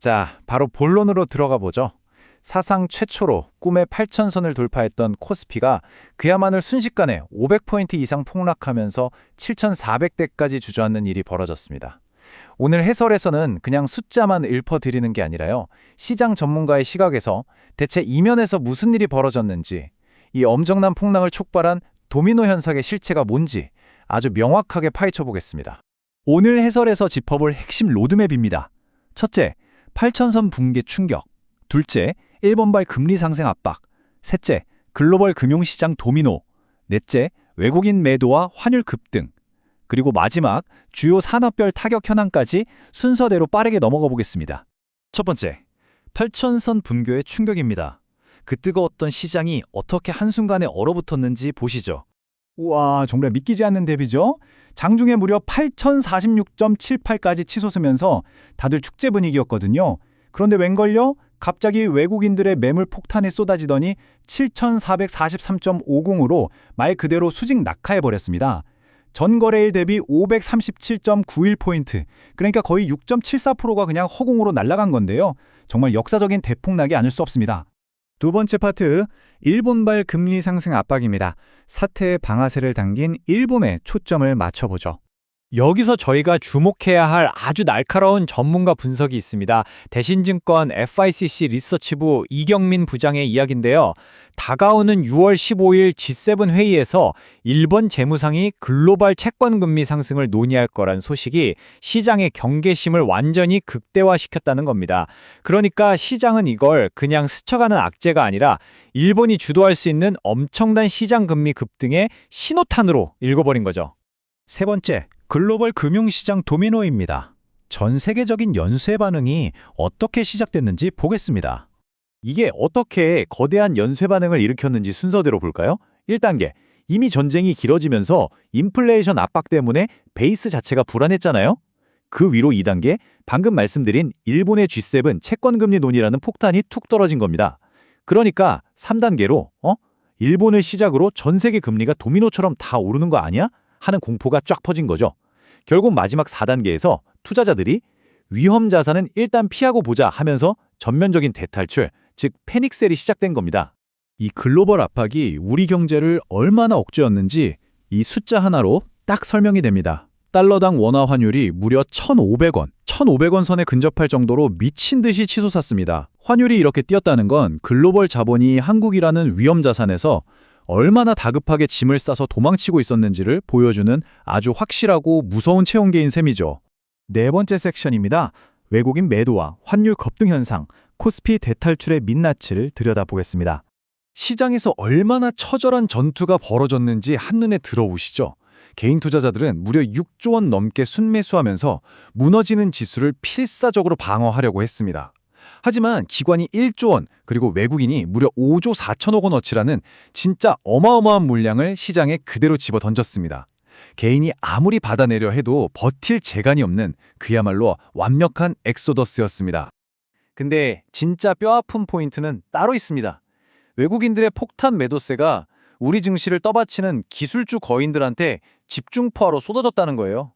자, 바로 본론으로 들어가 보죠. 사상 최초로 꿈의 8,000선을 돌파했던 코스피가 그야말로 순식간에 500포인트 이상 폭락하면서 7,400대까지 주저앉는 일이 벌어졌습니다. 오늘 해설에서는 그냥 숫자만 읊어드리는 게 아니라요. 시장 전문가의 시각에서 대체 이면에서 무슨 일이 벌어졌는지, 이 엄청난 폭락을 촉발한 도미노 현상의 실체가 뭔지 아주 명확하게 파헤쳐 보겠습니다. 오늘 해설에서 짚어볼 핵심 로드맵입니다. 첫째, 8,000선 붕괴 충격. 둘째, 일본발 금리 상승 압박. 셋째, 글로벌 금융시장 도미노. 넷째, 외국인 매도와 환율 급등. 그리고 마지막, 주요 산업별 타격 현황까지 순서대로 빠르게 넘어가 보겠습니다. 첫 번째, 8,000선 붕괴의 충격입니다. 그 뜨거웠던 시장이 어떻게 한순간에 얼어붙었는지 보시죠. 우와, 정말 믿기지 않는 대비죠? 장중에 무려 8,046.78까지 치솟으면서 다들 축제 분위기였거든요. 그런데 웬걸요? 갑자기 외국인들의 매물 폭탄이 쏟아지더니 7,443.50으로 말 그대로 수직 낙하해버렸습니다. 전거래일 대비 537.91포인트, 그러니까 거의 6.74%가 그냥 허공으로 날아간 건데요. 정말 역사적인 대폭락이 아닐 수 없습니다. 두 번째 파트, 일본발 금리 상승 압박입니다. 사태의 방아쇠를 당긴 일본에 초점을 맞춰보죠. 여기서 저희가 주목해야 할 아주 날카로운 전문가 분석이 있습니다. 대신증권 FICC 리서치부 이경민 부장의 이야기인데요. 다가오는 6월 15일 G7 회의에서 일본 재무상이 글로벌 채권금리 상승을 논의할 거란 소식이 시장의 경계심을 완전히 극대화시켰다는 겁니다. 그러니까 시장은 이걸 그냥 스쳐가는 악재가 아니라 일본이 주도할 수 있는 엄청난 시장 금리 급등의 신호탄으로 읽어버린 거죠. 세 번째, 글로벌 금융시장 도미노입니다. 전 세계적인 연쇄 반응이 어떻게 시작됐는지 보겠습니다. 이게 어떻게 거대한 연쇄 반응을 일으켰는지 순서대로 볼까요? 1단계, 이미 전쟁이 길어지면서 인플레이션 압박 때문에 베이스 자체가 불안했잖아요? 그 위로 2단계, 방금 말씀드린 일본의 G7 채권금리 논의라는 폭탄이 툭 떨어진 겁니다. 그러니까 3단계로 일본을 시작으로 전 세계 금리가 도미노처럼 다 오르는 거 아니야? 하는 공포가 쫙 퍼진 거죠. 결국 마지막 4단계에서 투자자들이 위험 자산은 일단 피하고 보자 하면서 전면적인 대탈출, 즉 패닉셀이 시작된 겁니다. 이 글로벌 압박이 우리 경제를 얼마나 억제했는지 이 숫자 하나로 딱 설명이 됩니다. 달러당 원화 환율이 무려 1,500원, 1,500원 선에 근접할 정도로 미친 듯이 치솟았습니다. 환율이 이렇게 뛰었다는 건 글로벌 자본이 한국이라는 위험 자산에서 얼마나 다급하게 짐을 싸서 도망치고 있었는지를 보여주는 아주 확실하고 무서운 체온계인 셈이죠. 네 번째 섹션입니다. 외국인 매도와 환율 급등 현상, 코스피 대탈출의 민낯을 들여다보겠습니다. 시장에서 얼마나 처절한 전투가 벌어졌는지 한눈에 들어오시죠. 개인 투자자들은 무려 6조 원 넘게 순매수하면서 무너지는 지수를 필사적으로 방어하려고 했습니다. 하지만 기관이 1조 원, 그리고 외국인이 무려 5조 4천억 원어치라는 진짜 어마어마한 물량을 시장에 그대로 집어 던졌습니다. 개인이 아무리 받아내려 해도 버틸 재간이 없는 그야말로 완벽한 엑소더스였습니다. 근데 진짜 뼈아픈 포인트는 따로 있습니다. 외국인들의 폭탄 매도세가 우리 증시를 떠받치는 기술주 거인들한테 집중포화로 쏟아졌다는 거예요.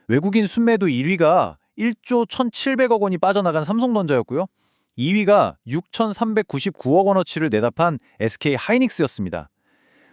외국인 순매도 1위가 1조 1,700억 원이 빠져나간 삼성전자였고요. 2위가 6,399억 원어치를 내다판 SK 하이닉스였습니다.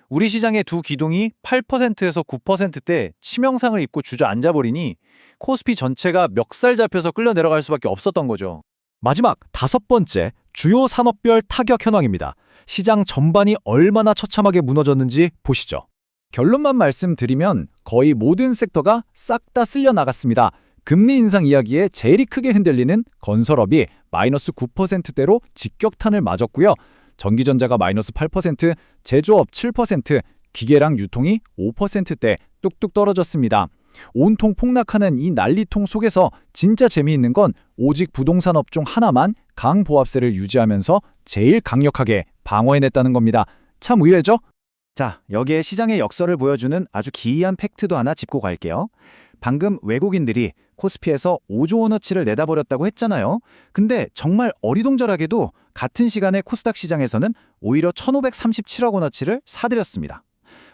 우리 시장의 두 기둥이 8%에서 9%대 치명상을 입고 주저앉아버리니 코스피 전체가 멱살 잡혀서 끌려 내려갈 수밖에 없었던 거죠. 마지막 다섯 번째, 주요 산업별 타격 현황입니다. 시장 전반이 얼마나 처참하게 무너졌는지 보시죠. 결론만 말씀드리면 거의 모든 섹터가 싹 다 쓸려 나갔습니다. 금리 인상 이야기에 제일 크게 흔들리는 건설업이 마이너스 9%대로 직격탄을 맞았고요. 전기전자가 마이너스 8%, 제조업 7%, 기계랑 유통이 5%대 뚝뚝 떨어졌습니다. 온통 폭락하는 이 난리통 속에서 진짜 재미있는 건 오직 부동산 업종 하나만 강보합세를 유지하면서 제일 강력하게 방어해냈다는 겁니다. 참 의외죠? 자, 여기에 시장의 역설을 보여주는 아주 기이한 팩트도 하나 짚고 갈게요. 방금 외국인들이 코스피에서 5조 원어치를 내다버렸다고 했잖아요. 근데 정말 어리동절하게도 같은 시간에 코스닥 시장에서는 오히려 1,537억 원어치를 사들였습니다.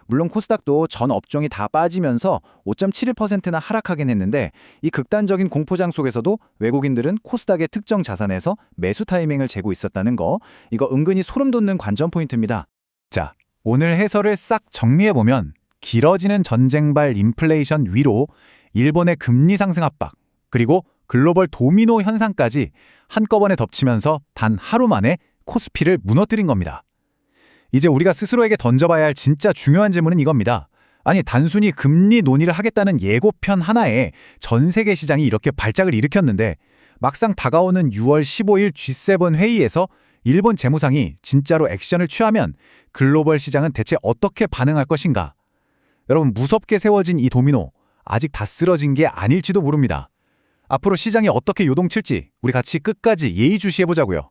물론 코스닥도 전 업종이 다 빠지면서 5.71%나 하락하긴 했는데 이 극단적인 공포장 속에서도 외국인들은 코스닥의 특정 자산에서 매수 타이밍을 재고 있었다는 거, 이거 은근히 소름 돋는 관전 포인트입니다. 자, 오늘 해설을 싹 정리해보면 길어지는 전쟁발 인플레이션 위로 일본의 금리 상승 압박, 그리고 글로벌 도미노 현상까지 한꺼번에 덮치면서 단 하루 만에 코스피를 무너뜨린 겁니다. 이제 우리가 스스로에게 던져봐야 할 진짜 중요한 질문은 이겁니다. 아니, 단순히 금리 논의를 하겠다는 예고편 하나에 전 세계 시장이 이렇게 발작을 일으켰는데 막상 다가오는 6월 15일 G7 회의에서 일본 재무상이 진짜로 액션을 취하면 글로벌 시장은 대체 어떻게 반응할 것인가? 여러분, 무섭게 세워진 이 도미노 아직 다 쓰러진 게 아닐지도 모릅니다. 앞으로 시장이 어떻게 요동칠지 우리 같이 끝까지 예의주시해보자고요.